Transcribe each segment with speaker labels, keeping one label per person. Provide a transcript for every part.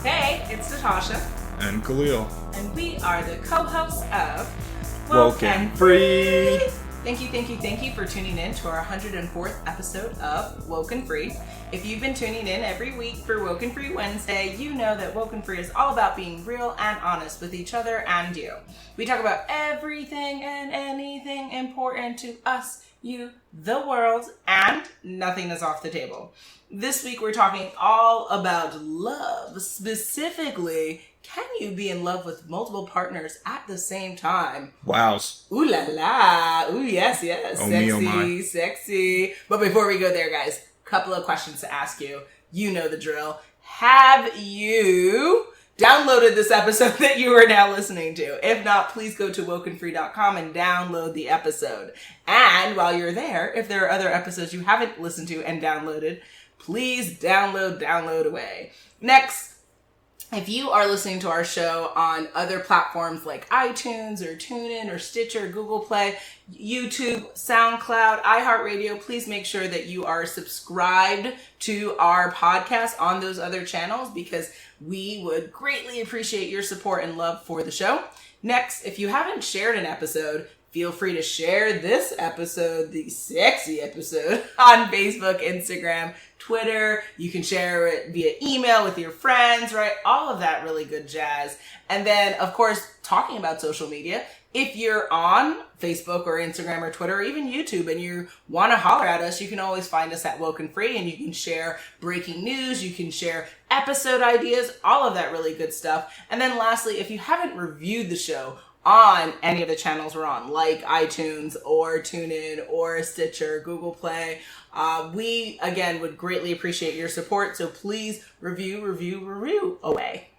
Speaker 1: Hey, it's Natasha.
Speaker 2: And Khalil.
Speaker 1: And we are the co-hosts of
Speaker 2: WokeNFree.
Speaker 1: Thank you for tuning in to our 104th episode of WokeNFree. If you've been tuning in every week for WokeNFree Wednesday, you know that WokeNFree is all about being real and honest with each other and you. We talk about everything and anything important to us, you, the world, and nothing is off the table. This week we're talking all about love. Specifically, can you be in love with multiple partners at the same time?
Speaker 2: Wows.
Speaker 1: Ooh la la. Ooh, yes.
Speaker 2: Oh, me, oh my.
Speaker 1: Sexy. But before we go there, guys, couple of questions to ask you. You know the drill. Have you downloaded this episode that you are now listening to? If not, please go to WokeNFree.com and download the episode. And while you're there, if there are other episodes you haven't listened to and downloaded, please download away. Next, if you are listening to our show on other platforms like iTunes or TuneIn or Stitcher, Google Play, YouTube, SoundCloud, iHeartRadio, please make sure that you are subscribed to our podcast on those other channels because we would greatly appreciate your support and love for the show. Next, if you haven't shared an episode, feel free to share this episode, the sexy episode, on Facebook, Instagram, Twitter. You can share it via email with your friends, right? All of that really good jazz. And then, of course, talking about social media, if you're on Facebook or Instagram or Twitter or even YouTube and you want to holler at us, you can always find us at WokeNFree and you can share breaking news, you can share episode ideas, all of that really good stuff. And then lastly, if you haven't reviewed the show on any of the channels we're on, like iTunes or TuneIn or Stitcher, Google Play, we, again, would greatly appreciate your support. So please review away.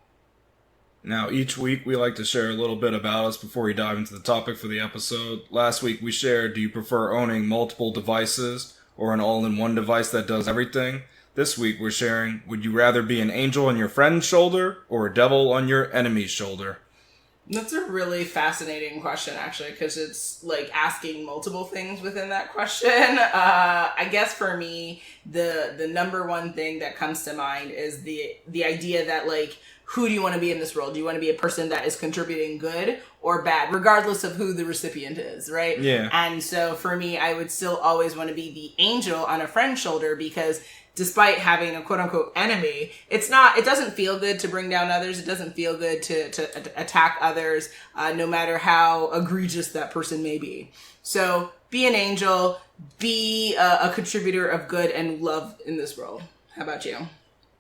Speaker 2: Now, each week we like to share a little bit about us before we dive into the topic for the episode. Last week we shared, do you prefer owning multiple devices or an all-in-one device that does everything? This week we're sharing, would you rather be an angel on your friend's shoulder or a devil on your enemy's shoulder?
Speaker 1: That's a really fascinating question, actually, because it's like asking multiple things within that question. I guess for me, the number one thing that comes to mind is the idea that, like, who do you want to be in this world? Do you want to be a person that is contributing good or bad, regardless of who the recipient is, right?
Speaker 2: Yeah.
Speaker 1: And so for me, I would still always want to be the angel on a friend's shoulder because despite having a quote-unquote enemy, it doesn't feel good to bring down others. It doesn't feel good to attack others, no matter how egregious that person may be. So be an angel, be a contributor of good and love in this world. How about you?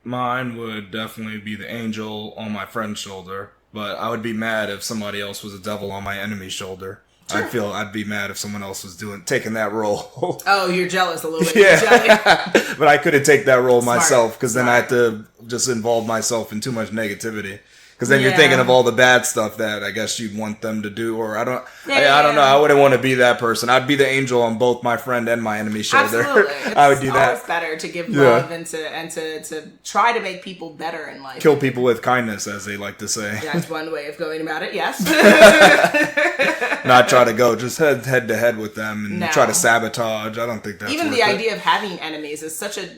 Speaker 2: Mine would definitely be the angel on my friend's shoulder, but I would be mad if somebody else was a devil on my enemy's shoulder. Sure. I'd be mad if someone else was taking that role.
Speaker 1: Oh, you're jealous a little bit.
Speaker 2: Yeah. But I couldn't take that role myself because then I had
Speaker 1: Smart.
Speaker 2: to just involve myself in too much negativity. Because then you're thinking of all the bad stuff that I guess you'd want them to do, or I don't know. I wouldn't want to be that person. I'd be the angel on both my friend and my enemy's shoulder.
Speaker 1: Absolutely.
Speaker 2: I would do that.
Speaker 1: It's better to give love and to try to make people better in life.
Speaker 2: Kill people with kindness, as they like to say.
Speaker 1: That's one way of going about it. Yes.
Speaker 2: Not try to go just head to head with them and try to sabotage. I don't think that's
Speaker 1: even
Speaker 2: worth
Speaker 1: the
Speaker 2: it.
Speaker 1: idea of having enemies is such a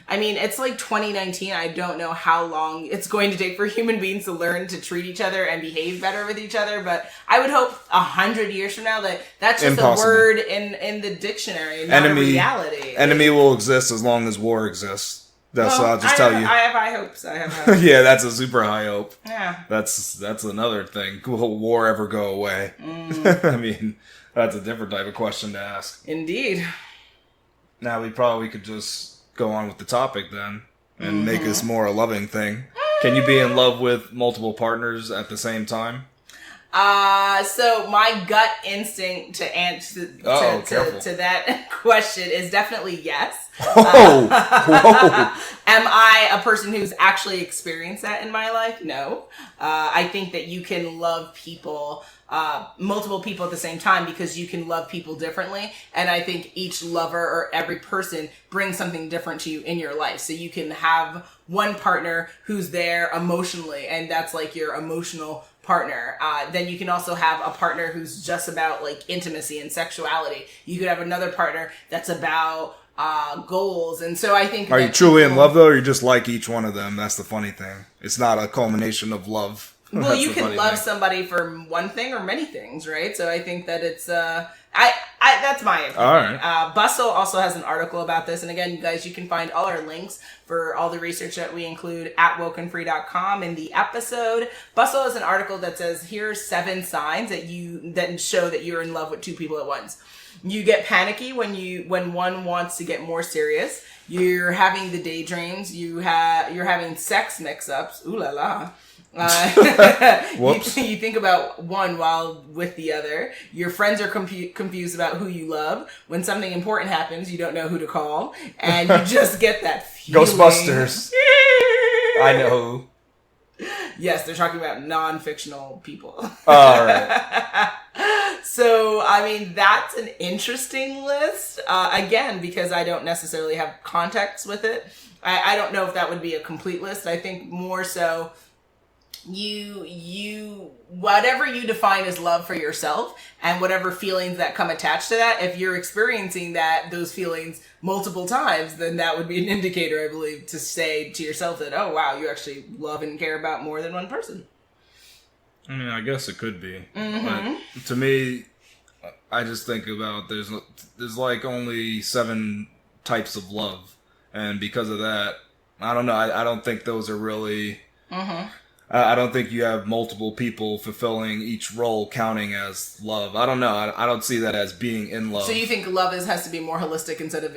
Speaker 1: it's like 2019. I don't know how long it's going to take for human beings to learn to treat each other and behave better with each other. But I would hope 100 years from now that's just
Speaker 2: Impossible.
Speaker 1: a word in the dictionary, not a reality.
Speaker 2: Enemy will exist as long as war exists. I'll just tell you.
Speaker 1: I have high hopes.
Speaker 2: Yeah, that's a super high hope.
Speaker 1: Yeah.
Speaker 2: That's another thing. Will war ever go away? I mean, that's a different type of question to ask.
Speaker 1: Indeed.
Speaker 2: Now we probably could just go on with the topic then and make this more a loving thing. Can you be in love with multiple partners at the same time?
Speaker 1: So my gut instinct to answer to that question is definitely yes.
Speaker 2: Whoa.
Speaker 1: Am I a person who's actually experienced that in my life? No. I think that you can love people, multiple people at the same time because you can love people differently. And I think each lover or every person brings something different to you in your life. So you can have one partner who's there emotionally and that's like your emotional partner. Then you can also have a partner who's just about like intimacy and sexuality. You could have another partner that's about goals. And so I think
Speaker 2: Are you truly in love though, or you just like each one of them? That's the funny thing. It's not a culmination of love.
Speaker 1: Well, you can love somebody for one thing or many things, right? So I think that it's that's my opinion.
Speaker 2: All right.
Speaker 1: Bustle also has an article about this, and again, you guys, you can find all our links for all the research that we include at WokeNFree.com in the episode. Bustle has an article that says here's 7 signs that show that you're in love with 2 people at once. You get panicky when one wants to get more serious. You're having the daydreams. You're having sex mix-ups. Ooh la la.
Speaker 2: Whoops.
Speaker 1: You think about one while with the other. Your friends are confused about who you love. When something important happens, you don't know who to call, and you just get that feeling.
Speaker 2: Ghostbusters. I know.
Speaker 1: Yes, they're talking about non-fictional people.
Speaker 2: All right.
Speaker 1: So, I mean, that's an interesting list. Again, because I don't necessarily have context with it. I don't know if that would be a complete list. I think more so you whatever you define as love for yourself and whatever feelings that come attached to that, if you're experiencing those feelings multiple times, then that would be an indicator, I believe, to say to yourself that, oh wow, you actually love and care about more than one person.
Speaker 2: I mean, I guess it could be.
Speaker 1: Mm-hmm.
Speaker 2: But to me, I just think about there's like only 7 types of love. And because of that, I don't know, I don't think those are really...
Speaker 1: Mm-hmm.
Speaker 2: I don't think you have multiple people fulfilling each role counting as love. I don't know. I don't see that as being in love.
Speaker 1: So you think love has to be more holistic instead of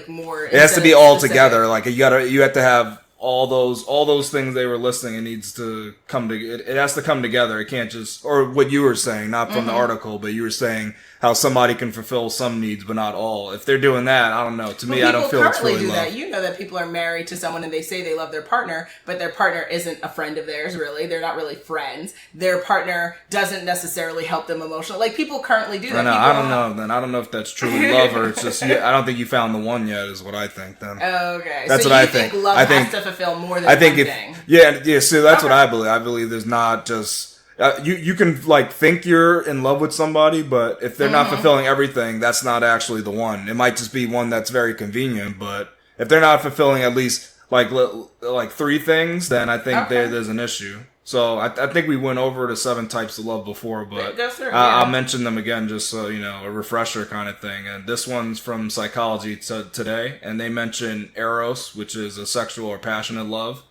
Speaker 1: more...
Speaker 2: It has to be all together. Like you have to have all those things they were listing. It needs to come to. It has to come together. It can't just, or what you were saying, not from the article, but you were saying how somebody can fulfill some needs but not all. If they're doing that, I don't know. To me, I don't feel it's really love.
Speaker 1: That. You know that people are married to someone and they say they love their partner, but their partner isn't a friend of theirs. Really, they're not really friends. Their partner doesn't necessarily help them emotionally. Like people currently do that.
Speaker 2: I don't know. Then I don't know if that's truly love or it's just. I don't think you found the one yet. Is what I think. Then
Speaker 1: okay,
Speaker 2: that's
Speaker 1: so
Speaker 2: what
Speaker 1: you
Speaker 2: I think.
Speaker 1: Love has to fulfill more than
Speaker 2: I think
Speaker 1: one thing.
Speaker 2: Yeah. So that's what I believe. I believe there's not just. You can like think you're in love with somebody, but if they're not fulfilling everything, that's not actually the one. It might just be one that's very convenient, but if they're not fulfilling at least like 3 things, then I think there's an issue. So I think we went over the 7 types of love before, but I'll mention them again just so you know, a refresher kind of thing. And this one's from Psychology Today, and they mention eros, which is a sexual or passionate love.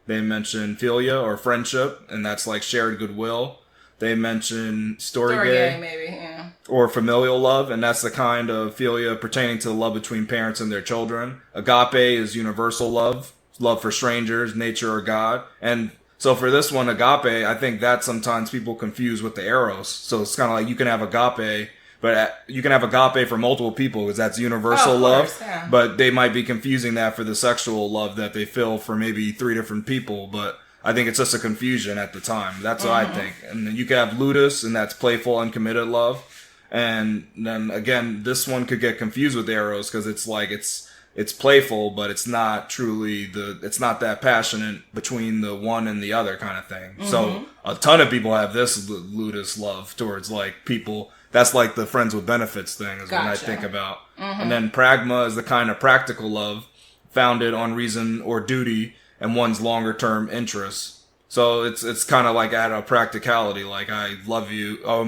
Speaker 2: They mention philia or friendship, and that's like shared goodwill. They mention storge,
Speaker 1: maybe, yeah.
Speaker 2: Or familial love, and that's the kind of philia pertaining to the love between parents and their children. Agape is universal love for strangers, nature, or God. And so for this one, agape, I think that sometimes people confuse with the eros. So it's kind of like you can have agape, but you can have agape for multiple people because that's universal love.
Speaker 1: Yeah.
Speaker 2: But they might be confusing that for the sexual love that they feel for maybe 3 different people. But I think it's just a confusion at the time. That's what I think. And then you can have ludus, and that's playful, uncommitted love. And then again, this one could get confused with eros because it's like it's playful, but it's not truly it's not that passionate between the one and the other kind of thing. So a ton of people have this ludus love towards like people. That's like the friends with benefits thing is what I think about. And then pragma is the kind of practical love founded on reason or duty and one's longer term interests. So it's kind of like out of practicality, like I love you. Oh,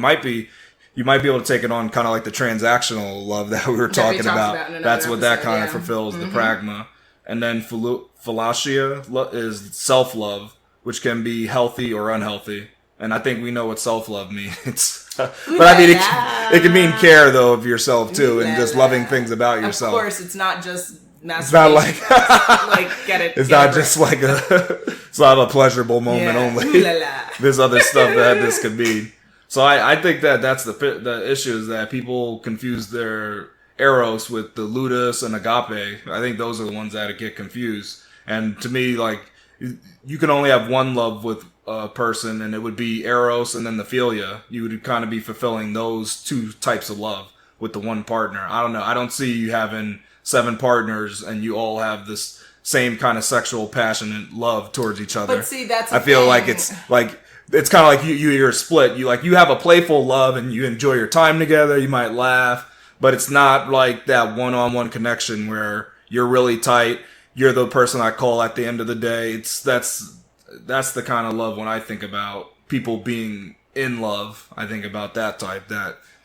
Speaker 2: you might be able to take it on kind of like the transactional love that we were talking about. That's what that kind of fulfills, the pragma. And then philatia is self-love, which can be healthy or unhealthy. And I think we know what self-love means. But I mean, it can mean care, though, of yourself, too, and just loving things about yourself.
Speaker 1: Of course, it's not just masturbation.
Speaker 2: It's not like...
Speaker 1: get it.
Speaker 2: It's not just like it's not a pleasurable moment only. There's other stuff that this could mean. So I think that's the issue is that people confuse their eros with the ludus and agape. I think those are the ones that get confused. And to me, like, you can only have one love with a person, and it would be eros and then the philia. You would kind of be fulfilling those 2 types of love with the one partner. I don't know. I don't see you having 7 partners and you all have this same kind of sexual, passionate love towards each other.
Speaker 1: But see, that's
Speaker 2: I feel like it's kind of like you're split. You have a playful love and you enjoy your time together. You might laugh, but it's not like that one-on-one connection where you're really tight. You're the person I call at the end of the day. That's the kind of love when I think about people being in love. I think about that type.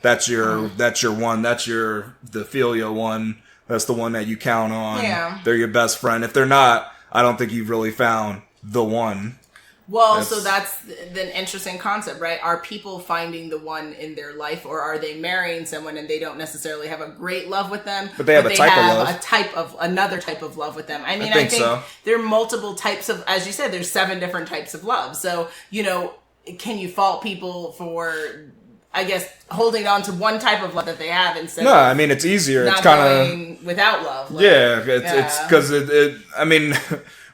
Speaker 2: That's your one. That's the filial one. That's the one that you count on.
Speaker 1: Yeah.
Speaker 2: They're your best friend. If they're not, I don't think you've really found the one.
Speaker 1: Well, so that's the interesting concept, right? Are people finding the one in their life, or are they marrying someone and they don't necessarily have a great love with them,
Speaker 2: but they have
Speaker 1: another type of love with them? I mean,
Speaker 2: I think so.
Speaker 1: There are multiple types of, as you said, there's 7 different types of love. So, can you fault people for, I guess, holding on to one type of love that they have instead of
Speaker 2: I mean, it's easier. It's kind of
Speaker 1: without love.
Speaker 2: It's because I mean,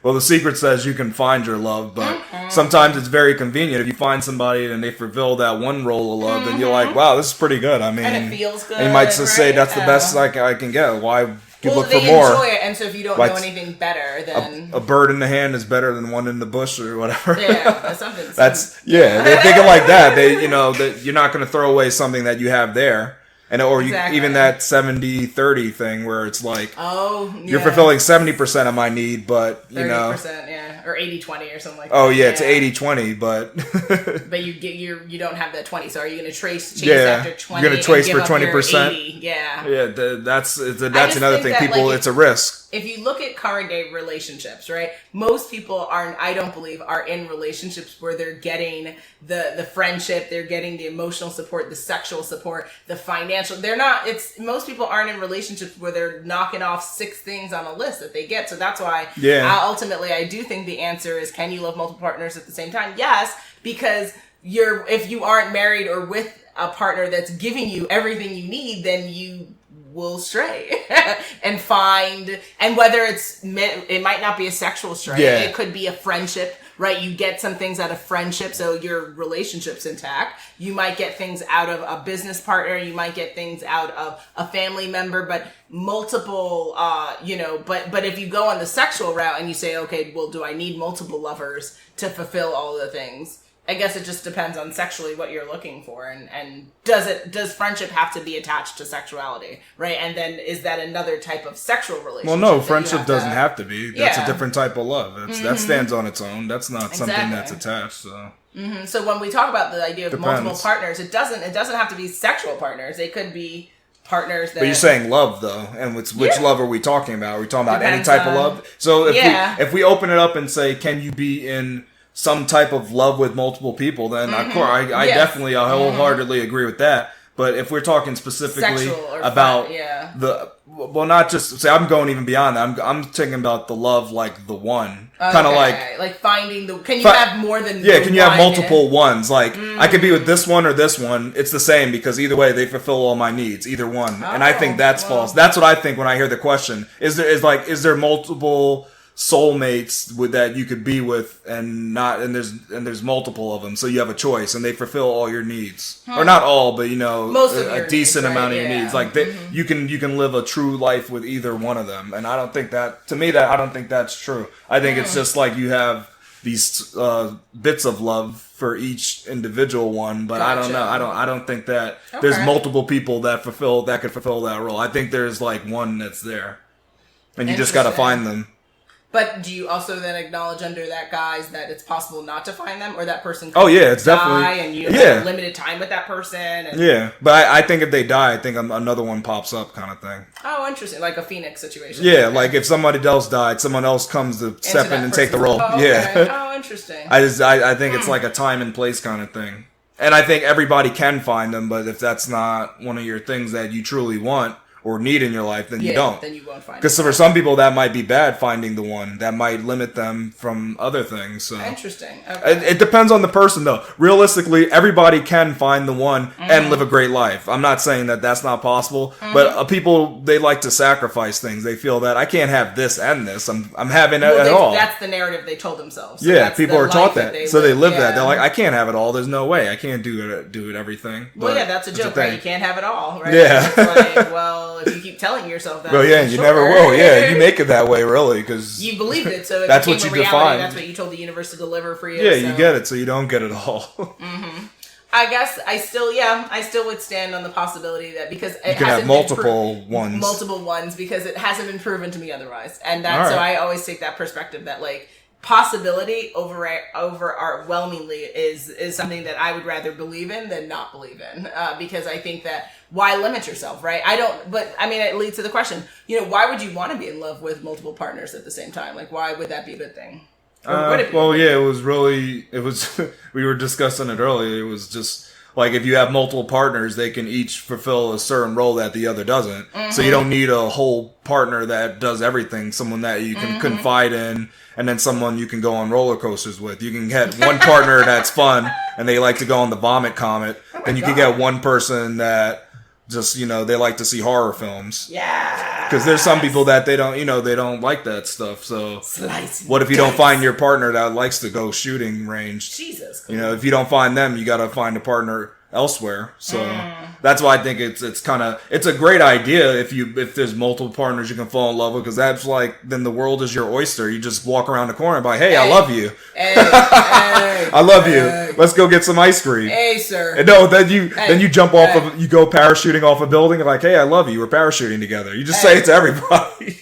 Speaker 2: well, the secret says you can find your love, but sometimes it's very convenient. If you find somebody and they fulfill that one role of love, then you're like, wow, this is pretty good. I mean,
Speaker 1: and it feels good.
Speaker 2: And you might just say that's the best I can get. Why? Look for more.
Speaker 1: They enjoy it, and so if you don't know anything better, then
Speaker 2: a bird in the hand is better than one in the bush or whatever.
Speaker 1: Yeah, that's something.
Speaker 2: They think it like that. That you're not going to throw away something that you have there. Even that 70-30 thing where it's like, you're fulfilling 70% of my need, but
Speaker 1: 30%, or 80-20 or something like that.
Speaker 2: Oh yeah, it's 80-20 but
Speaker 1: but you don't have that 20. So are you going to chase after 20?
Speaker 2: You're going to chase for 20%.
Speaker 1: Yeah,
Speaker 2: that's another thing. People, it's a risk.
Speaker 1: If you look at current day relationships, right? Most people I don't believe, are in relationships where they're getting the friendship, they're getting the emotional support, the sexual support, the financial. Most people aren't in relationships where they're knocking off 6 things on a list that they get. So that's why ultimately I do think the answer is, can you love multiple partners at the same time? Yes, because if you aren't married or with a partner that's giving you everything you need, then you will stray and whether it might not be a sexual stray, it could be a friendship, right? You get some things out of friendship, so your relationship's intact. You might get things out of a business partner, you might get things out of a family member, but multiple but if you go on the sexual route and you say, okay, well, do I need multiple lovers to fulfill all the things? I guess it just depends on sexually what you're looking for, and does friendship have to be attached to sexuality, right? And then is that another type of sexual relationship?
Speaker 2: Well, no, friendship doesn't have to be. That's a different type of love. That stands on its own. That's not something that's attached. So.
Speaker 1: So when we talk about the idea of multiple partners, it doesn't have to be sexual partners. It could be partners that.
Speaker 2: But you're saying love though, and which love are we talking about? Are we talking about any type of love? So if we open it up and say, can you be in some type of love with multiple people, then of course I definitely wholeheartedly agree with that. But if we're talking specifically about not just say, I'm going even beyond that. I'm thinking about the love like the one, kind of like finding the. Can you have more than? Yeah, can you have multiple ones? Like I could be with this one or this one. It's the same because either way they fulfill all my needs. Either one, and I think that's false. That's what I think when I hear the question. Is there multiple soulmates that you could be with and there's multiple of them, so you have a choice and they fulfill all your needs, or not all, but most of a decent amount of your needs. Like you can live a true life with either one of them, and I don't think I don't think that's true. I think it's just like you have these bits of love for each individual one, but I don't know. I don't think that there's multiple people that could fulfill that role. I think there's like one that's there, and you just got to find them.
Speaker 1: But do you also then acknowledge under that guise that it's possible not to find them, or that person
Speaker 2: could it's definitely,
Speaker 1: and you have limited time with that person? And
Speaker 2: but I think if they die, I think another one pops up, kind of thing.
Speaker 1: Oh, interesting, like a Phoenix situation.
Speaker 2: Yeah, like if somebody else died, someone else comes to step in and take the role.
Speaker 1: Oh, okay. Oh, interesting.
Speaker 2: I think it's like a time and place kind of thing, and I think everybody can find them, but if that's not one of your things that you truly want or need in your life, then you don't.
Speaker 1: Then you won't find it.
Speaker 2: Because for some people, that might be bad, finding the one. That might limit them from other things. So.
Speaker 1: Interesting. Okay.
Speaker 2: It depends on the person, though. Realistically, everybody can find the one and live a great life. I'm not saying that that's not possible, but people, they like to sacrifice things. They feel that I can't have this and this. I'm having it all.
Speaker 1: That's the narrative they told themselves.
Speaker 2: So people are taught that. So they live that. They're like, I can't have it all. There's no way. I can't do it everything.
Speaker 1: Well, that's a joke, right? You can't have it all, right?
Speaker 2: Yeah.
Speaker 1: It's like, well, if you keep telling yourself that,
Speaker 2: you never will. Yeah, you make it that way, really, because
Speaker 1: you believed it. So
Speaker 2: that's what you define.
Speaker 1: That's what you told the universe to deliver for you.
Speaker 2: Yeah, you get it, so you don't get it all.
Speaker 1: I guess I still would stand on the possibility that because it
Speaker 2: You can have multiple ones
Speaker 1: because it hasn't been proven to me otherwise, and
Speaker 2: All right.
Speaker 1: so I always take that perspective that like possibility overwhelmingly is something that I would rather believe in than not believe in, because I think that why limit yourself, right? But I mean, it leads to the question, why would you want to be in love with multiple partners at the same time? Like, why would that be a good thing?
Speaker 2: We were discussing it earlier. It was just like if you have multiple partners, they can each fulfill a certain role that the other doesn't. Mm-hmm. So you don't need a whole partner that does everything, someone that you can confide in, and then someone you can go on roller coasters with. You can get one partner that's fun and they like to go on the vomit comet. Then you can get one person that just, they like to see horror films.
Speaker 1: Yeah.
Speaker 2: Because there's some people that they don't like that stuff. So
Speaker 1: Slice
Speaker 2: what if you don't find your partner that likes to go shooting range?
Speaker 1: Jesus.
Speaker 2: If you don't find them, you got to find a partner elsewhere. So that's why I think it's a great idea if there's multiple partners you can fall in love with, because that's like, then the world is your oyster. You just walk around the corner and be like, hey, I love you.
Speaker 1: Hey,
Speaker 2: I love you. Let's go get some ice cream.
Speaker 1: Hey, sir.
Speaker 2: And then you jump off you go parachuting off a building and like, hey, I love you. We're parachuting together. You just say it to everybody.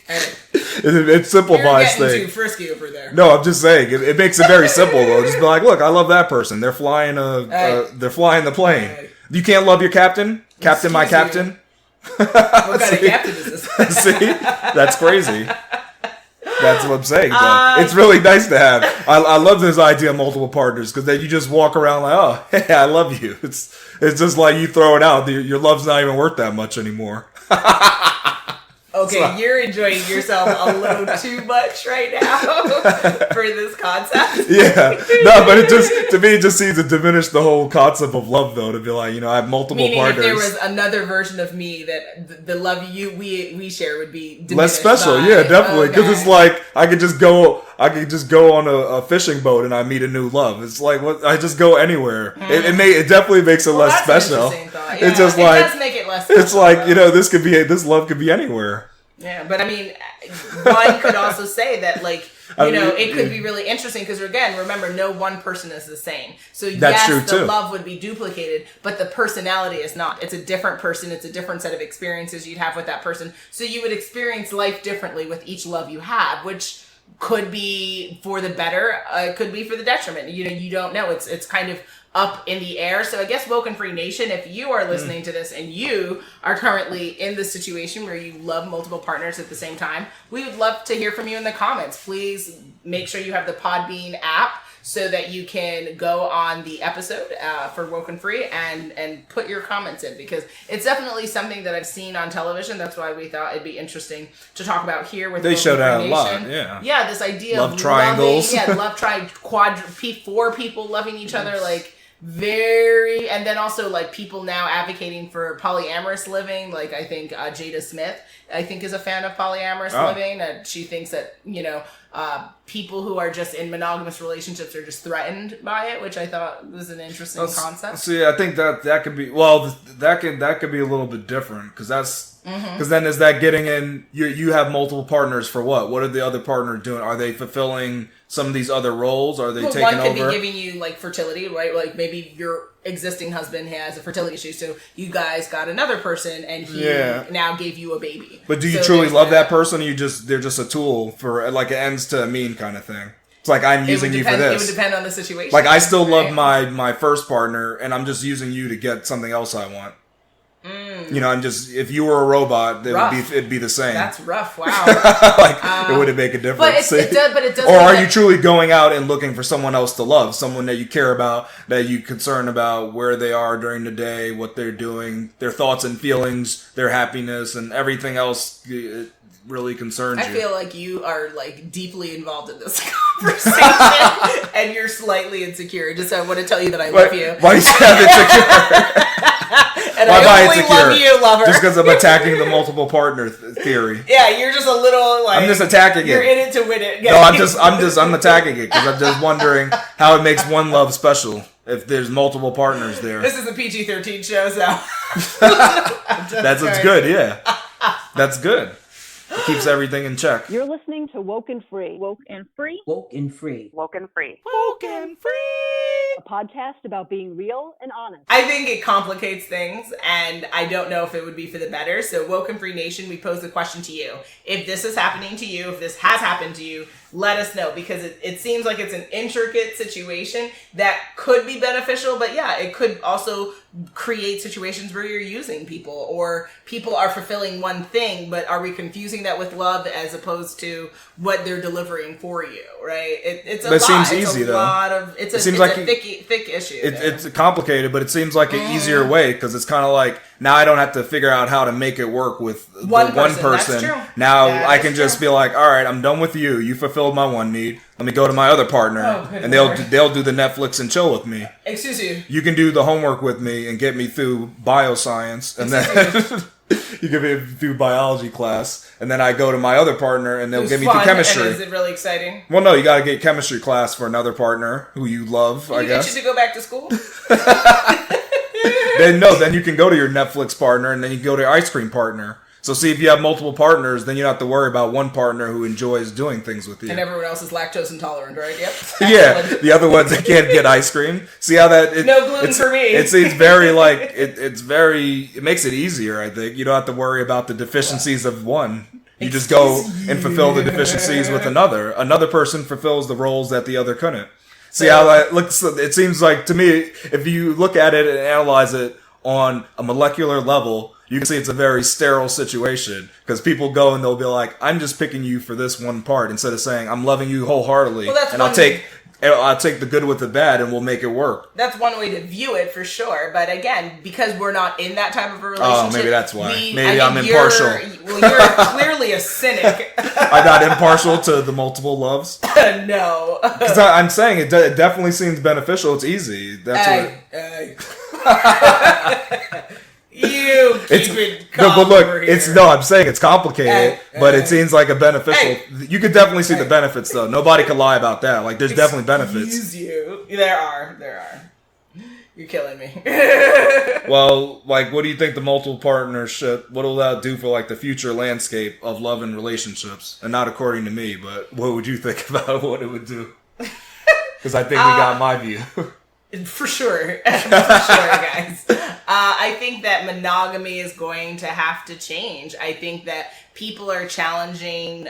Speaker 2: It simplifies things.
Speaker 1: You're getting too frisky over there.
Speaker 2: No, I'm just saying it makes it very simple though. Just be like, look, I love that person. They're flying the plane. You can't love your captain? Captain, my captain?
Speaker 1: What kind of captain is this?
Speaker 2: See? That's crazy. That's what I'm saying, though. It's really nice to have. I love this idea of multiple partners, because then you just walk around like, oh, hey, I love you. It's just like you throw it out. Your love's not even worth that much anymore.
Speaker 1: Okay, you're enjoying yourself a little too much right now for this concept.
Speaker 2: Yeah. No, but to me, it just seems to diminish the whole concept of love, though, to be like, I have multiple partners.
Speaker 1: If there was another version of me that the love we share would be diminished
Speaker 2: less special. Yeah, definitely. Because it's like, I could just go on a fishing boat and I meet a new love. It's like, I just go anywhere. It definitely makes it less special.
Speaker 1: Yeah,
Speaker 2: it's just like,
Speaker 1: it does make it less special.
Speaker 2: It's like, this love could be anywhere.
Speaker 1: Yeah, but I mean, one could also say that, like, it could be really interesting because, again, remember, no one person is the same. So,
Speaker 2: that's true,
Speaker 1: the love would be duplicated, but the personality is not. It's a different person. It's a different set of experiences you'd have with that person. So, you would experience life differently with each love you have, which could be for the better, could be for the detriment. You don't know. It's kind of up in the air. So I guess WokeNFree Nation, if you are listening to this and you are currently in this situation where you love multiple partners at the same time, we would love to hear from you in the comments. Please make sure you have the Podbean app so that you can go on the episode for WokeNFree and put your comments in, because it's definitely something that I've seen on television. That's why we thought it'd be interesting to talk about here with
Speaker 2: they showed that a
Speaker 1: Nation.
Speaker 2: lot. Yeah,
Speaker 1: this idea
Speaker 2: love
Speaker 1: of
Speaker 2: triangles.
Speaker 1: Love four people loving each other, like, and then also like people now advocating for polyamorous living. Like, I think Jada Smith, I think, is a fan of polyamorous living. She thinks that people who are just in monogamous relationships are just threatened by it, which I thought was an interesting concept.
Speaker 2: See, I think that could be that could be a little bit different, because then is that getting in? You have multiple partners for what? What are the other partners doing? Are they fulfilling some of these other roles? Are they taking over?
Speaker 1: One could be giving you like fertility, right? Like maybe your existing husband has a fertility issue, so you guys got another person, and he now gave you a baby.
Speaker 2: But do you truly love that person, or they're just a tool for like an ends to a mean kind of thing? It's like, I'm using you for this.
Speaker 1: It would depend on the situation.
Speaker 2: Like, I still love my first partner, and I'm just using you to get something else I want. I'm just, if you were a robot, it'd be the same.
Speaker 1: That's rough. Wow.
Speaker 2: It wouldn't make a difference.
Speaker 1: But it does.
Speaker 2: Or are you truly going out and looking for someone else to love, someone that you care about, that you concern about where they are during the day, what they're doing, their thoughts and feelings, their happiness, and everything else really concerns you?
Speaker 1: I feel like you are like deeply involved in this conversation, and you're slightly insecure. Just I want to tell you that I love you.
Speaker 2: Why you sound insecure?
Speaker 1: And I only love you, lover.
Speaker 2: Just because I'm attacking the multiple partner theory.
Speaker 1: Yeah, you're just a little like.
Speaker 2: I'm just attacking it.
Speaker 1: You're in it to win it.
Speaker 2: No, I'm attacking it because I'm just wondering how it makes one love special if there's multiple partners there.
Speaker 1: This is a PG-13 show, so.
Speaker 2: That's what's good. Yeah, that's good. It keeps everything in check.
Speaker 3: You're listening to WokeNFree. WokeNFree.
Speaker 4: WokeNFree.
Speaker 3: WokeNFree.
Speaker 1: WokeNFree.
Speaker 3: a podcast about being real and honest.
Speaker 1: I think it complicates things, and I don't know if it would be for the better. So, WokeNFree Nation, we pose the question to you. If this is happening to you, if this has happened to you, let us know, because it seems like it's an intricate situation that could be beneficial, but yeah, it could also create situations where you're using people, or people are fulfilling one thing, but are we confusing that with love as opposed to what they're delivering for you, right? It's a lot.
Speaker 2: Seems easy, though.
Speaker 1: It's a thick issue.
Speaker 2: It's complicated, but it seems like an easier way, because it's kind of like, now I don't have to figure out how to make it work with one person.
Speaker 1: That's true.
Speaker 2: Now I can just be like, all right, I'm done with you. You fulfilled my one need. Let me go to my other partner, and they'll do the Netflix and chill with me.
Speaker 1: Excuse you.
Speaker 2: You can do the homework with me and get me through bioscience, and then you get me through biology class, and then I go to my other partner, and they'll get me through chemistry.
Speaker 1: And is it really exciting?
Speaker 2: Well, no, you got to get chemistry class for another partner who you love. I guess.
Speaker 1: Get you to go back to school.
Speaker 2: Then you can go to your Netflix partner, and then you can go to your ice cream partner. So see, if you have multiple partners, then you don't have to worry about one partner who enjoys doing things with you.
Speaker 1: And everyone else is lactose intolerant, right? Yep.
Speaker 2: Yeah, the other ones, they can't get ice cream. See how that...
Speaker 1: No gluten for me.
Speaker 2: It's very like... It makes it easier, I think. You don't have to worry about the deficiencies of one. You just go and fulfill the deficiencies with another. Another person fulfills the roles that the other couldn't. See how that looks? It seems like, to me, if you look at it and analyze it on a molecular level, you can see it's a very sterile situation, because people go and they'll be like, I'm just picking you for this one part, instead of saying, I'm loving you wholeheartedly, and I'll take the good with the bad, and we'll make it work.
Speaker 1: That's one way to view it, for sure. But again, because we're not in that type of a relationship...
Speaker 2: Oh, maybe that's why. Maybe I'm impartial.
Speaker 1: You're clearly a cynic.
Speaker 2: I'm not impartial to the multiple loves?
Speaker 1: No.
Speaker 2: Because I'm saying it definitely seems beneficial. It's easy. That's
Speaker 1: You keep it calm.
Speaker 2: But look,
Speaker 1: over here.
Speaker 2: I'm saying it's complicated, but it seems like a beneficial. You could definitely see the benefits, though. Nobody can lie about that. Like, there's definitely benefits.
Speaker 1: There are. You're killing me.
Speaker 2: Well, like, what do you think the multiple partnership, what will that do for, like, the future landscape of love and relationships? And not according to me, but what would you think about what it would do? Because I think we got my view.
Speaker 1: For sure, guys. I think that monogamy is going to have to change. I think that people are challenging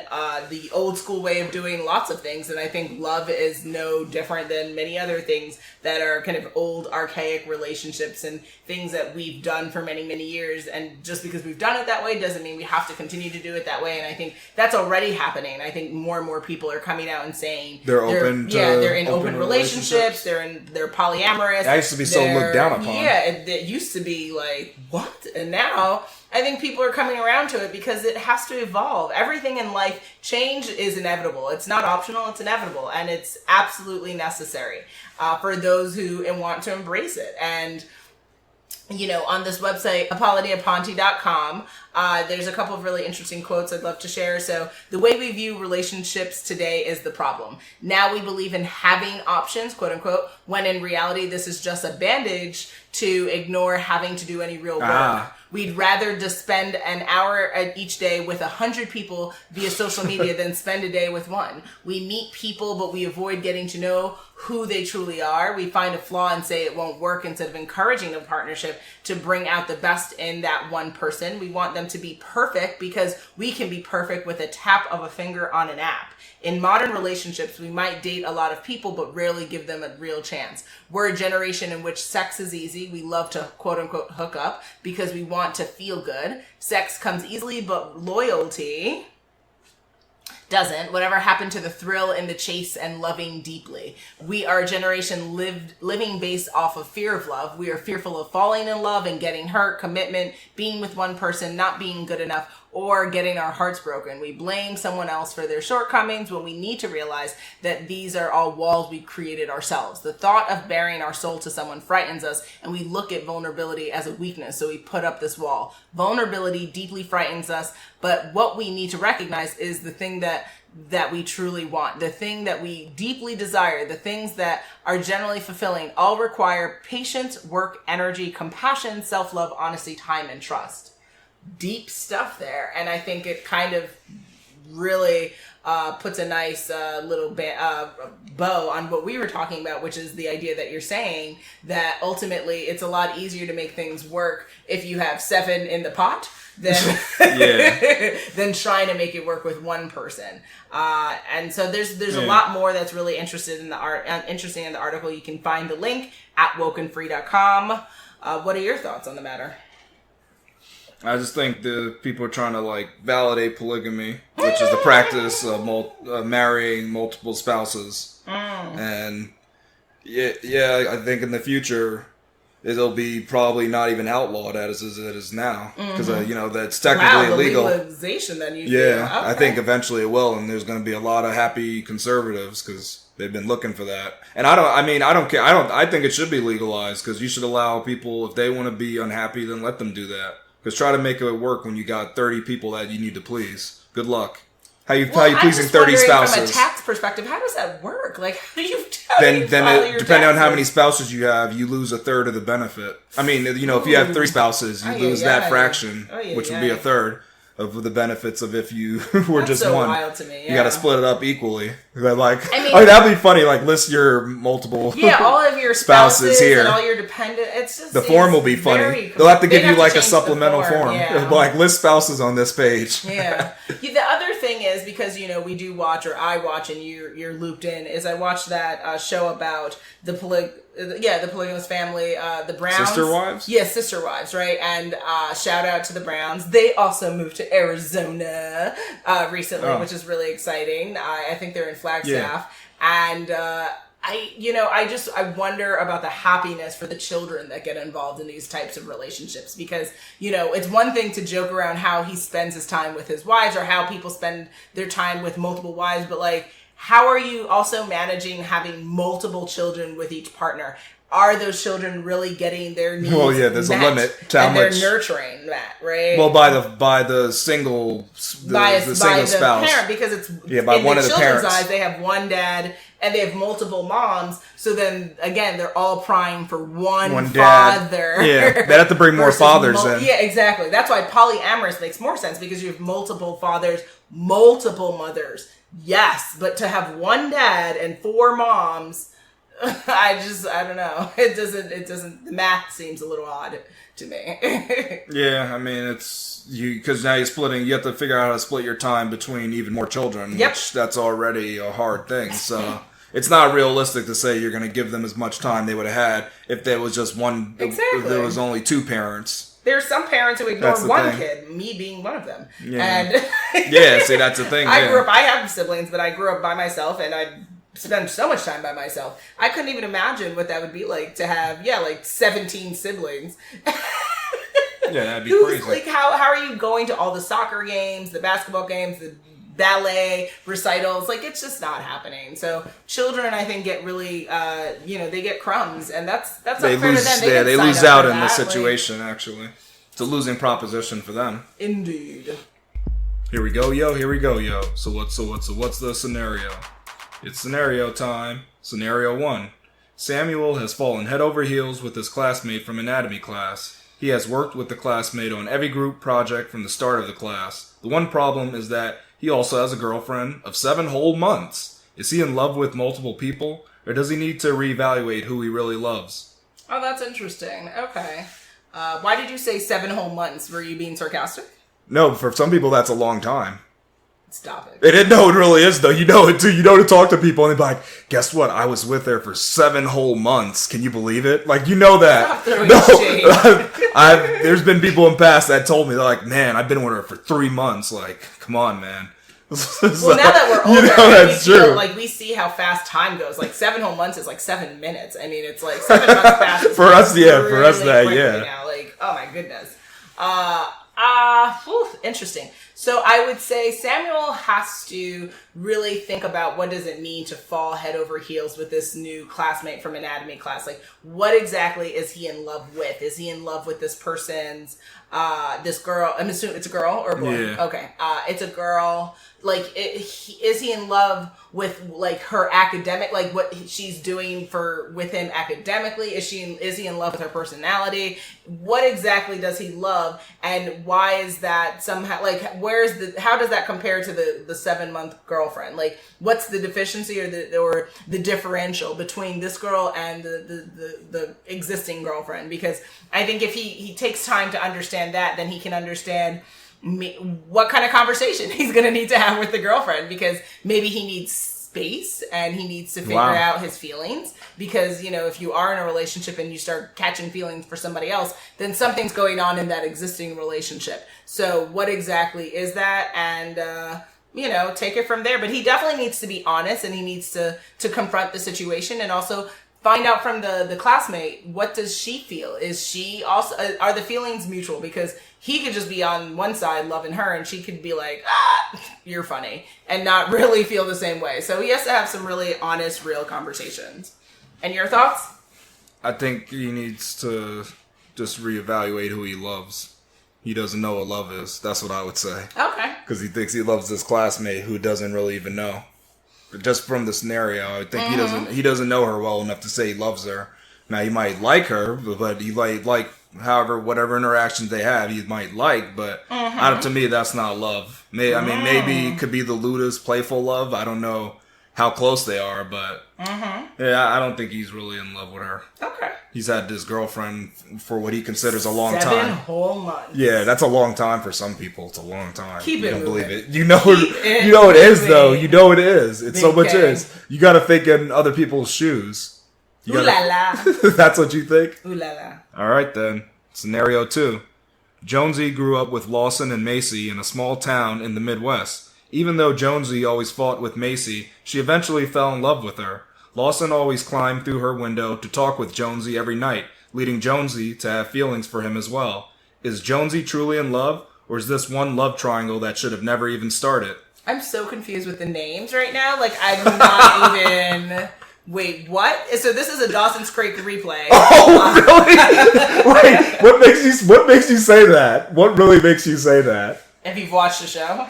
Speaker 1: the old school way of doing lots of things, and I think love is no different than many other things that are kind of old, archaic relationships and things that we've done for many, many years. And just because we've done it that way doesn't mean we have to continue to do it that way. And I think that's already happening. I think more and more people are coming out and saying
Speaker 2: they're in
Speaker 1: open relationships. They're polyamorous.
Speaker 2: I used to be so looked down upon.
Speaker 1: Yeah, it used to be like, what? And now I think people are coming around to it because it has to evolve. Everything in life, change is inevitable. It's not optional, it's inevitable. And it's absolutely necessary for those who want to embrace it. And on this website, apolodiaponte.com, there's a couple of really interesting quotes I'd love to share. So, the way we view relationships today is the problem. Now we believe in having options, quote unquote, when in reality, this is just a bandage to ignore having to do any real work. We'd rather just spend an hour each day with 100 people via social media than spend a day with one. We meet people, but we avoid getting to know who they truly are. We find a flaw and say it won't work instead of encouraging a partnership to bring out the best in that one person. We want them to be perfect because we can be perfect with a tap of a finger on an app. In modern relationships, we might date a lot of people, but rarely give them a real chance. We're a generation in which sex is easy. We love to, quote unquote, hook up because we want to feel good. Sex comes easily, but loyalty doesn't. Whatever happened to the thrill in the chase and loving deeply? We are a generation living based off of fear of love. We are fearful of falling in love and getting hurt, commitment, being with one person, not being good enough, or getting our hearts broken. We blame someone else for their shortcomings when we need to realize that these are all walls we created ourselves. The thought of bearing our soul to someone frightens us, and we look at vulnerability as a weakness, so we put up this wall. Vulnerability deeply frightens us, but what we need to recognize is the thing that we truly want, the thing that we deeply desire, the things that are generally fulfilling, all require patience, work, energy, compassion, self-love, honesty, time, and trust. Deep stuff there. And I think it kind of really puts a nice little bow on what we were talking about, which is the idea that you're saying that ultimately it's a lot easier to make things work if you have 7 in the pot than than trying to make it work with one person. And so there's a lot more that's really interesting in the article. You can find the link at WokeNFree.com. What are your thoughts on the matter?
Speaker 2: I just think the people are trying to like validate polygamy, which is the practice of marrying multiple spouses. And I think in the future it'll be probably not even outlawed as it is now, because that's technically illegal.
Speaker 1: Legalization, then you
Speaker 2: feel.
Speaker 1: Okay.
Speaker 2: I think eventually it will, and there's going to be a lot of happy conservatives because they've been looking for that. And I don't care. I think it should be legalized because you should allow people, if they want to be unhappy, then let them do that. Because try to make it work when you got 30 people that you need to please. Good luck. How you pleasing 30 spouses? From a
Speaker 1: tax perspective, how does that work? Like, how do you
Speaker 2: depending on how many spouses you have, you lose a third of the benefit. I mean, if you have 3 spouses, you lose that fraction, which would be a third of the benefits of if you were just
Speaker 1: so
Speaker 2: one.
Speaker 1: Wild to me,
Speaker 2: You got to split it up equally. That'd be funny. Like list your multiple
Speaker 1: all of your spouses here and all your dependents. It's just
Speaker 2: the form will be funny. They'll have to give you like a supplemental form. Like list spouses on this page.
Speaker 1: Yeah. The other thing is because we do watch, or I watch, and you're looped in. Is I watched that show about the polygamous family, the Browns.
Speaker 2: Sister Wives?
Speaker 1: Yes, Sister Wives, right? And shout out to the Browns. They also moved to Arizona recently, which is really exciting. I think they're in Flagstaff. And I wonder about the happiness for the children that get involved in these types of relationships, because it's one thing to joke around how he spends his time with his wives or how people spend their time with multiple wives, but like, how are you also managing having multiple children with each partner? Are those children really getting their needs
Speaker 2: there's
Speaker 1: met?
Speaker 2: a limit to how much
Speaker 1: they're nurturing that, right?
Speaker 2: Well, by the single spouse,
Speaker 1: parent, because it's
Speaker 2: by
Speaker 1: in
Speaker 2: one
Speaker 1: the
Speaker 2: of the
Speaker 1: children's
Speaker 2: parents.
Speaker 1: eyes, they have one dad and they have multiple moms. So then again, they're all prying for one father.
Speaker 2: Yeah, they have to bring more fathers in.
Speaker 1: Yeah, exactly. That's why polyamorous makes more sense, because you have multiple fathers, multiple mothers. Yes, but to have one dad and 4 moms. I don't know. It doesn't, the math seems a little odd to me.
Speaker 2: Yeah, I mean, it's, because now you have to figure out how to split your time between even more children, which that's already a hard thing. So it's not realistic to say you're going to give them as much time they would have had if there was just one, if there was only 2 parents.
Speaker 1: There's some parents who ignore one kid, me being one of them.
Speaker 2: Yeah.
Speaker 1: And
Speaker 2: see, that's the thing.
Speaker 1: I have siblings, but I grew up by myself, and I spend so much time by myself. I couldn't even imagine what that would be like to have, 17 siblings.
Speaker 2: That'd be crazy.
Speaker 1: Like, how are you going to all the soccer games, the basketball games, the ballet recitals? Like, it's just not happening. So children, I think, get really, they get crumbs, and that's not fair to them.
Speaker 2: They lose out in this situation, actually. It's a losing proposition for them.
Speaker 1: Indeed.
Speaker 2: Here we go, yo. So what's the scenario? It's scenario time. Scenario 1. Samuel has fallen head over heels with his classmate from anatomy class. He has worked with the classmate on every group project from the start of the class. The one problem is that he also has a girlfriend of 7 whole months. Is he in love with multiple people, or does he need to reevaluate who he really loves?
Speaker 1: Oh, that's interesting. Okay. Why did you say 7 whole months? Were you being sarcastic?
Speaker 2: No, for some people that's a long time.
Speaker 1: Stop it.
Speaker 2: It really is, though. You know it, too. You know to talk to people, and they're like, guess what? I was with her for 7 whole months. Can you believe it? Like, you know that. There's been people in the past that told me, they're like, man, I've been with her for 3 months. Like, come on, man.
Speaker 1: So, now that we're older,
Speaker 2: that's true.
Speaker 1: Like, we see how fast time goes. Like, 7 whole months is like 7 minutes. I mean, it's like 7 months passes.
Speaker 2: For us,
Speaker 1: Now. Like, oh my goodness. Interesting. So I would say Samuel has to really think about what does it mean to fall head over heels with this new classmate from anatomy class. Like, what exactly is he in love with? Is he in love with this person's, this girl? I'm assuming it's a girl or a boy?
Speaker 2: Yeah.
Speaker 1: Okay. It's a girl. Like, is he in love with, like, her academic, like, what she's doing with him academically? Is he in love with her personality? What exactly does he love? And why is that somehow, like, how does that compare to the 7-month girlfriend? Like, what's the deficiency or the differential between this girl and the existing girlfriend? Because I think if he takes time to understand that, then he can understand what kind of conversation he's going to need to have with the girlfriend, because maybe he needs space and he needs to figure out his feelings, because if you are in a relationship and you start catching feelings for somebody else, then something's going on in that existing relationship. So what exactly is that? And take it from there. But he definitely needs to be honest, and he needs to confront the situation, and also find out from the classmate, what does she feel? Is she also, are the feelings mutual? Because he could just be on one side loving her, and she could be like, you're funny, and not really feel the same way. So he has to have some really honest, real conversations. And your thoughts?
Speaker 2: I think he needs to just reevaluate who he loves. He doesn't know what love is. That's what I would say.
Speaker 1: Okay.
Speaker 2: Because he thinks he loves this classmate who doesn't really even know. But just from the scenario, I think he doesn't know her well enough to say he loves her. Now, he might like her, but he like whatever interactions they have, he might like. But to me, that's not love. Maybe it could be the Luda's playful love. I don't know how close they are, but I don't think he's really in love with her.
Speaker 1: Okay.
Speaker 2: He's had this girlfriend for what he considers a long
Speaker 1: 7
Speaker 2: time.
Speaker 1: whole months.
Speaker 2: Yeah, that's a long time for some people. It's a long time.
Speaker 1: Keep it
Speaker 2: You don't
Speaker 1: moving.
Speaker 2: believe it. You know it is, though. You know it is. It's so much is. You got to think in other people's shoes.
Speaker 1: Ooh la la.
Speaker 2: That's what you think?
Speaker 1: Ooh la la.
Speaker 2: All right, then. Scenario 2. Jonesy grew up with Lawson and Macy in a small town in the Midwest. Even though Jonesy always fought with Macy, she eventually fell in love with her. Lawson always climbed through her window to talk with Jonesy every night, leading Jonesy to have feelings for him as well. Is Jonesy truly in love, or is this one love triangle that should have never even started?
Speaker 1: I'm so confused with the names right now. Like, I'm not even... Wait, what? So this is a Dawson's Creek replay.
Speaker 2: Oh, really? Wait, what makes you say that? What really makes you say that?
Speaker 1: If you've watched the show.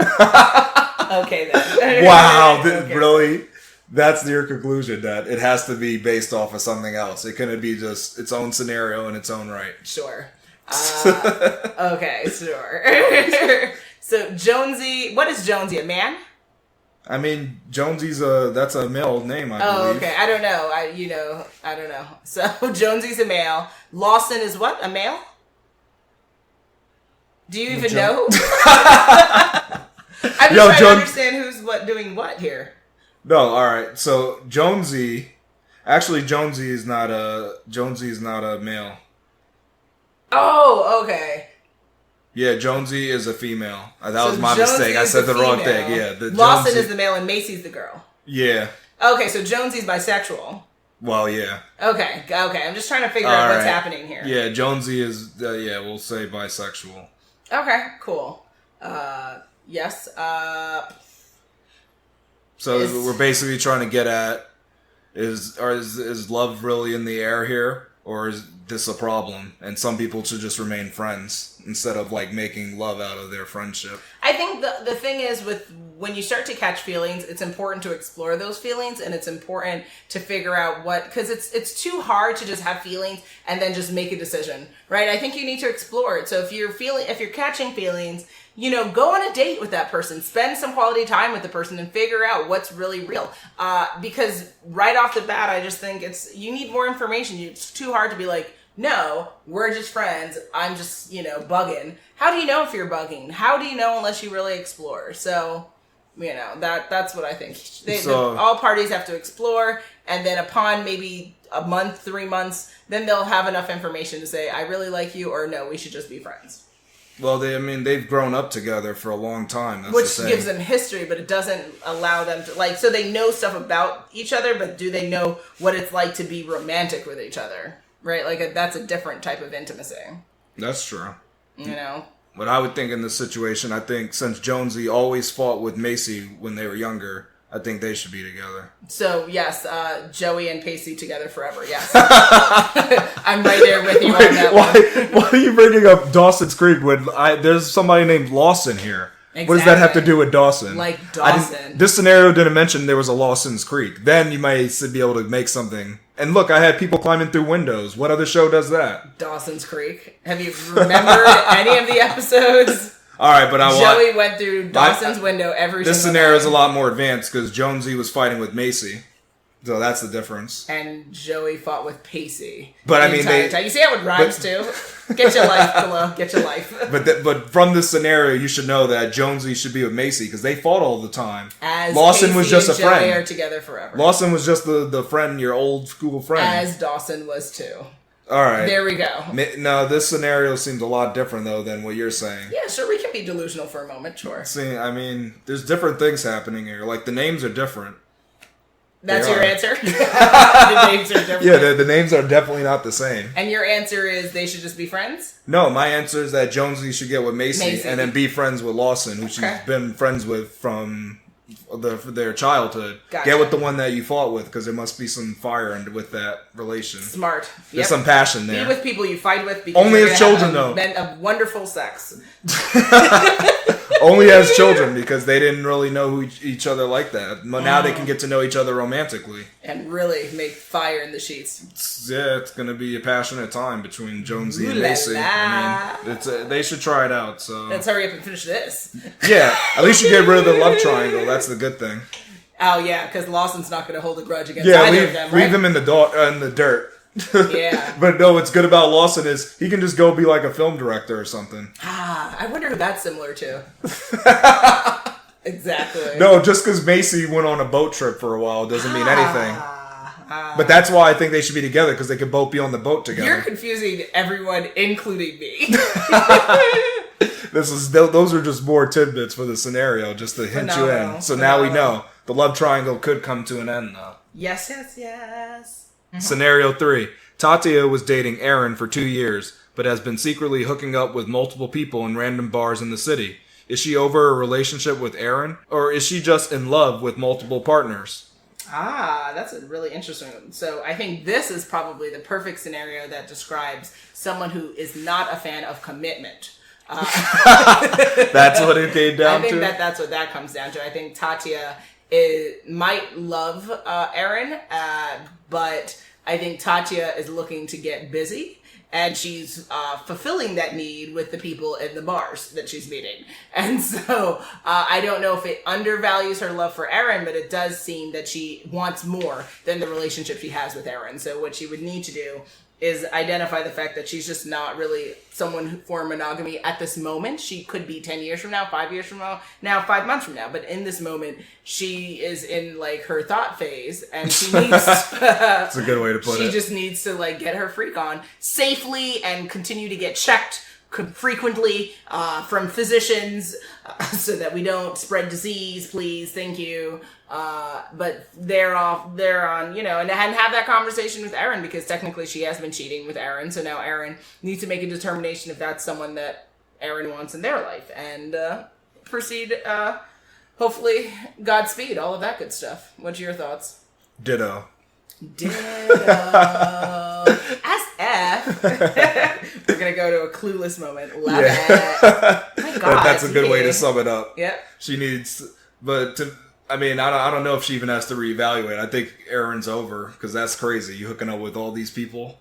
Speaker 1: Okay, then.
Speaker 2: Wow,
Speaker 1: Okay.
Speaker 2: Really? That's your conclusion, that it has to be based off of something else. It couldn't be just its own scenario in its own right.
Speaker 1: Sure. Okay, sure. So Jonesy, what is Jonesy, a man?
Speaker 2: I mean, Jonesy's that's a male name, I believe.
Speaker 1: Okay. I don't know. I don't know. So Jonesy's a male. Lawson is what? A male? Do you even know? I'm just trying to understand who's doing what here.
Speaker 2: No, all right. So Jonesy is not a male.
Speaker 1: Oh, okay.
Speaker 2: Yeah, Jonesy is a female. That was
Speaker 1: So
Speaker 2: my
Speaker 1: Jonesy
Speaker 2: mistake. I
Speaker 1: is
Speaker 2: said the wrong
Speaker 1: female.
Speaker 2: thing. Yeah,
Speaker 1: Lawson is the male and Macy's the girl.
Speaker 2: Yeah.
Speaker 1: Okay, so Jonesy's bisexual.
Speaker 2: Well, yeah.
Speaker 1: Okay. I'm just trying to figure out what's happening here.
Speaker 2: Yeah, Jonesy is. We'll say bisexual.
Speaker 1: Okay, cool. Yes.
Speaker 2: So we're basically trying to get at is love really in the air here, or is this a problem? And some people should just remain friends instead of like making love out of their friendship.
Speaker 1: I think the thing is, with when you start to catch feelings, it's important to explore those feelings, and it's important to figure out because it's too hard to just have feelings and then just make a decision, right? I think you need to explore it. So if you're catching feelings, go on a date with that person, spend some quality time with the person, and figure out what's really real. Because right off the bat, I just think you need more information. It's too hard to be like, no, we're just friends. I'm just, bugging. How do you know if you're bugging? How do you know unless you really explore? So, that's what I think. All parties have to explore, and then upon maybe a month, 3 months, then they'll have enough information to say, I really like you, or no, we should just be friends.
Speaker 2: Well, they've grown up together for a long time. That's
Speaker 1: Which
Speaker 2: the thing.
Speaker 1: gives them history, but it doesn't allow them to, so they know stuff about each other, but do they know what it's like to be romantic with each other? Right? That's a different type of intimacy.
Speaker 2: That's true.
Speaker 1: What
Speaker 2: I would think in this situation, I think since Jonesy always fought with Macy when they were younger, I think they should be together.
Speaker 1: So, yes, Joey and Pacey together forever, yes. I'm right there with you on that one.
Speaker 2: Why are you bringing up Dawson's Creek when there's somebody named Lawson here?
Speaker 1: Exactly.
Speaker 2: What does that have to do with Dawson?
Speaker 1: Like Dawson.
Speaker 2: This scenario didn't mention there was a Lawson's Creek. Then you might be able to make something. And look, I had people climbing through windows. What other show does that?
Speaker 1: Dawson's Creek. Have you remembered any of the episodes?
Speaker 2: All right, but
Speaker 1: Joey went through Dawson's window every
Speaker 2: This
Speaker 1: single
Speaker 2: scenario is
Speaker 1: night.
Speaker 2: a lot more advanced because Jonesy was fighting with Macy. So that's the difference.
Speaker 1: And Joey fought with Pacey.
Speaker 2: But
Speaker 1: the
Speaker 2: I mean,
Speaker 1: entire time. You see how it rhymes too? Get your life, Willow. Get your life.
Speaker 2: But from this scenario, you should know that Jonesy should be with Macy because they fought all the time.
Speaker 1: As
Speaker 2: Lawson
Speaker 1: Pacey
Speaker 2: was just
Speaker 1: and
Speaker 2: a friend.
Speaker 1: Joey are together forever.
Speaker 2: Lawson was just the friend, your old school friend.
Speaker 1: As Dawson was too.
Speaker 2: All right.
Speaker 1: There we go.
Speaker 2: No, this scenario seems a lot different though than what you're saying.
Speaker 1: Yeah, sure. We can be delusional for a moment. Sure.
Speaker 2: See, I mean, there's different things happening here. Like the names are different.
Speaker 1: That's
Speaker 2: They
Speaker 1: your
Speaker 2: are.
Speaker 1: answer? The names are different.
Speaker 2: Yeah, the names are definitely not the same.
Speaker 1: And your answer is they should just be friends?
Speaker 2: No, my answer is that Jonesy should get with Macy. And then be friends with Lawson, who she's
Speaker 1: Okay.
Speaker 2: been friends with from their childhood.
Speaker 1: Gotcha.
Speaker 2: Get with the one that you fought with, because there must be some fire with that relation.
Speaker 1: Smart.
Speaker 2: There's some passion
Speaker 1: Be
Speaker 2: there.
Speaker 1: with people you fight with because
Speaker 2: Only
Speaker 1: you're
Speaker 2: as
Speaker 1: gonna
Speaker 2: children,
Speaker 1: have
Speaker 2: though.
Speaker 1: a wonderful sex.
Speaker 2: Only as children, because they didn't really know each other like that. But now they can get to know each other romantically.
Speaker 1: And really make fire in the sheets.
Speaker 2: It's going to be a passionate time between Jonesy
Speaker 1: Ooh
Speaker 2: and
Speaker 1: la
Speaker 2: Macy.
Speaker 1: la.
Speaker 2: I mean, they should try it out. So
Speaker 1: Let's hurry up and finish this.
Speaker 2: yeah, at least you get rid of the love triangle. That's the good thing.
Speaker 1: Oh, yeah, because Lawson's not going to hold a grudge against
Speaker 2: Yeah,
Speaker 1: either of them, right?
Speaker 2: leave them in the dirt.
Speaker 1: Yeah.
Speaker 2: But no, what's good about Lawson is he can just go be like a film director or something.
Speaker 1: Ah, I wonder who that's similar to. Exactly.
Speaker 2: No, just because Macy went on a boat trip for a while doesn't mean anything.
Speaker 1: Ah.
Speaker 2: But that's why I think they should be together, because they could both be on the boat together.
Speaker 1: You're confusing everyone, including me.
Speaker 2: Those are just more tidbits for the scenario, just to hint you
Speaker 1: Phenomenal.
Speaker 2: in. So now we
Speaker 1: Phenomenal.
Speaker 2: know the love triangle could come to an end, though.
Speaker 1: Yes, yes, yes.
Speaker 2: Scenario 3. Tatia was dating Aaron for 2 years, but has been secretly hooking up with multiple people in random bars in the city. Is she over a relationship with Aaron, or is she just in love with multiple partners?
Speaker 1: Ah, that's a really interesting one. So I think this is probably the perfect scenario that describes someone who is not a fan of commitment.
Speaker 2: That's what it came down
Speaker 1: I think
Speaker 2: to?
Speaker 1: that's what that comes down to. I think Tatia might love Aaron, but I think Tatia is looking to get busy. And she's fulfilling that need with the people in the bars that she's meeting. And so I don't know if it undervalues her love for Aaron, but it does seem that she wants more than the relationship she has with Aaron. So what she would need to do is identify the fact that she's just not really someone for monogamy at this moment. She could be 10 years from now, 5 years from now, 5 months from now. But in this moment, she is in like her thought phase, and she needs
Speaker 2: That's a good way to put it.
Speaker 1: She just needs to like get her freak on safely and continue to get checked frequently from physicians so that we don't spread disease, please, thank you. But they're on, and have that conversation with Aaron, because technically she has been cheating with Aaron. So now Aaron needs to make a determination if that's someone that Aaron wants in their life, and proceed, hopefully, Godspeed, all of that good stuff. What's your thoughts?
Speaker 2: Ditto.
Speaker 1: As F. We're going to go to a clueless moment. Love
Speaker 2: Yeah.
Speaker 1: it. My God.
Speaker 2: That's a good way to
Speaker 1: yeah.
Speaker 2: sum it up.
Speaker 1: Yep.
Speaker 2: She needs, I don't know if she even has to reevaluate. I think Aaron's over, because that's crazy. You hooking up with all these people.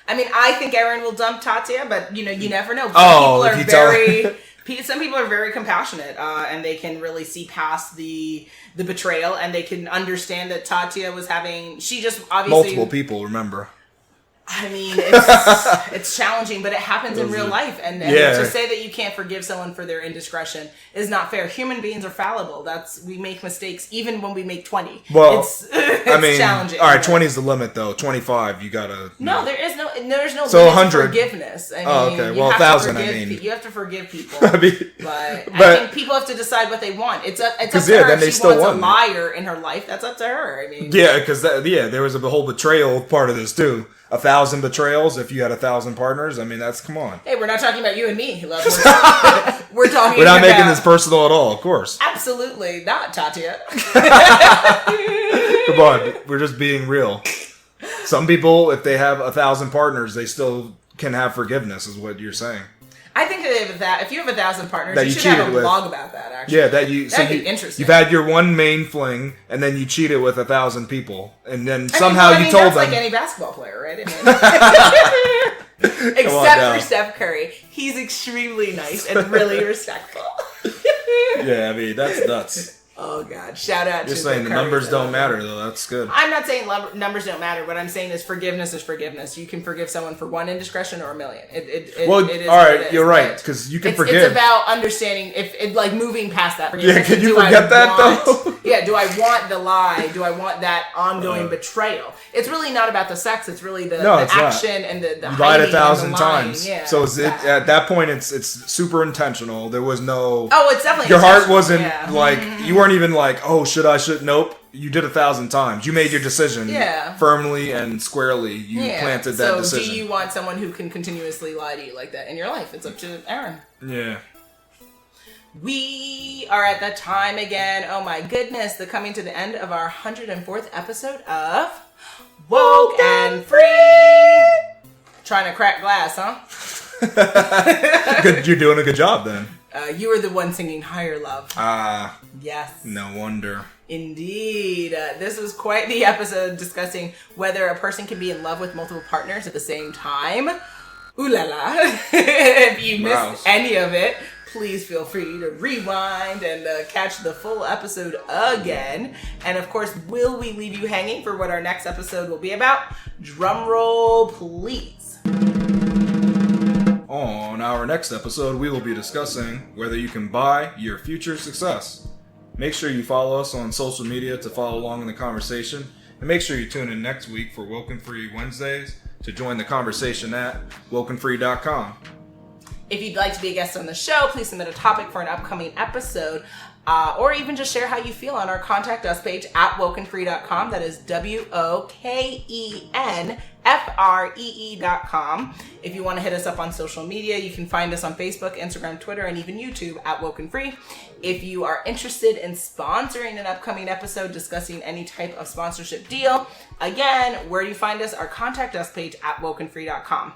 Speaker 1: I mean, I think Aaron will dump Tatia, but you never know. Some people are very compassionate, and they can really see past the betrayal, and they can understand that Tatia was having. She just obviously
Speaker 2: Multiple people, remember.
Speaker 1: I mean, it's challenging, but it happens in real life. And to say that you can't forgive someone for their indiscretion is not fair. Human beings are fallible. We make mistakes even when we make 20.
Speaker 2: Well,
Speaker 1: it's challenging.
Speaker 2: All right, 20 is the limit, though. 25, you gotta.
Speaker 1: No, there's no
Speaker 2: So
Speaker 1: limit
Speaker 2: 100.
Speaker 1: to forgiveness. I mean,
Speaker 2: okay. Well,
Speaker 1: you have
Speaker 2: 1,000,
Speaker 1: you have to forgive people.
Speaker 2: I mean,
Speaker 1: but I
Speaker 2: but-
Speaker 1: think people have to decide what they want. It's up to
Speaker 2: yeah,
Speaker 1: her.
Speaker 2: then they
Speaker 1: If she
Speaker 2: still
Speaker 1: wants a
Speaker 2: want it.
Speaker 1: liar in her life, that's up to her. I mean,
Speaker 2: yeah, because there was a whole betrayal part of this, too. 1,000 betrayals if you had 1,000 partners. I mean, come on.
Speaker 1: hey, we're not talking about you and me, love. We're talking
Speaker 2: We're not
Speaker 1: about
Speaker 2: making this personal at all, of course.
Speaker 1: Absolutely not, Tatia.
Speaker 2: Come on, we're just being real. Some people, if they have 1,000 partners, they still can have forgiveness, is what you're saying.
Speaker 1: I think if you have 1,000 partners,
Speaker 2: That
Speaker 1: you
Speaker 2: you
Speaker 1: should have a
Speaker 2: cheated with.
Speaker 1: blog about that, actually.
Speaker 2: Yeah,
Speaker 1: That'd be interesting.
Speaker 2: You've had your one main fling, and then you cheated with 1,000 people, and then
Speaker 1: I mean,
Speaker 2: somehow
Speaker 1: well,
Speaker 2: you told
Speaker 1: that's
Speaker 2: them.
Speaker 1: like any basketball player, right? I mean, Except for Steph Curry. He's extremely nice and really respectful.
Speaker 2: Yeah, I mean, that's nuts.
Speaker 1: Oh, God. Shout out to
Speaker 2: You're saying the numbers don't matter, though. That's good.
Speaker 1: I'm not saying numbers don't matter. What I'm saying is forgiveness. You can forgive someone for one indiscretion or a million. It is
Speaker 2: all right, you're right, because you can forgive.
Speaker 1: It's about understanding, like moving past that.
Speaker 2: Yeah, can you forget that, though?
Speaker 1: Yeah, do I want the lie? Do I want that ongoing betrayal? It's really not about the sex. It's really the action and the
Speaker 2: you lied 1,000 times.
Speaker 1: Yeah,
Speaker 2: so at that point, it's super intentional. There was no...
Speaker 1: Oh, it's definitely
Speaker 2: your heart wasn't like... You weren't even like, oh, should I? Nope. You did 1,000 times. You made your decision firmly and squarely. You planted that decision. So
Speaker 1: do you want someone who can continuously lie to you like that in your life? It's up to Aaron.
Speaker 2: Yeah.
Speaker 1: We are at that time again. Oh my goodness. Coming to the end of our 104th episode of Woke and Free. Trying to crack glass, huh?
Speaker 2: Good. You're doing a good job then.
Speaker 1: You were the one singing Higher Love. Yes.
Speaker 2: No wonder.
Speaker 1: Indeed. This was quite the episode discussing whether a person can be in love with multiple partners at the same time. Ooh la la. If you missed any of it, please feel free to rewind and catch the full episode again. And of course, will we leave you hanging for what our next episode will be about? Drum roll, please.
Speaker 2: On our next episode, we will be discussing whether you can buy your future success. Make sure you follow us on social media to follow along in the conversation. And make sure you tune in next week for WokeNFree Wednesdays to join the conversation at WokeNFree.com.
Speaker 1: If you'd like to be a guest on the show, please submit a topic for an upcoming episode. Or even just share how you feel on our Contact Us page at WokeNFree.com. That is WokeNFree.com. If you want to hit us up on social media, you can find us on Facebook, Instagram, Twitter, and even YouTube at WokeNFree. If you are interested in sponsoring an upcoming episode discussing any type of sponsorship deal, again, where you find us, our Contact Us page at WokeNFree.com.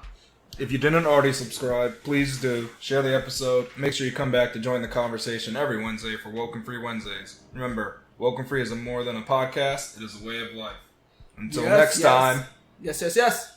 Speaker 2: If you didn't already subscribe, please do. Share the episode. Make sure you come back to join the conversation every Wednesday for Woke and Free Wednesdays. Remember, Woke and Free is more than a podcast. It is a way of life. Until next time.
Speaker 1: Yes.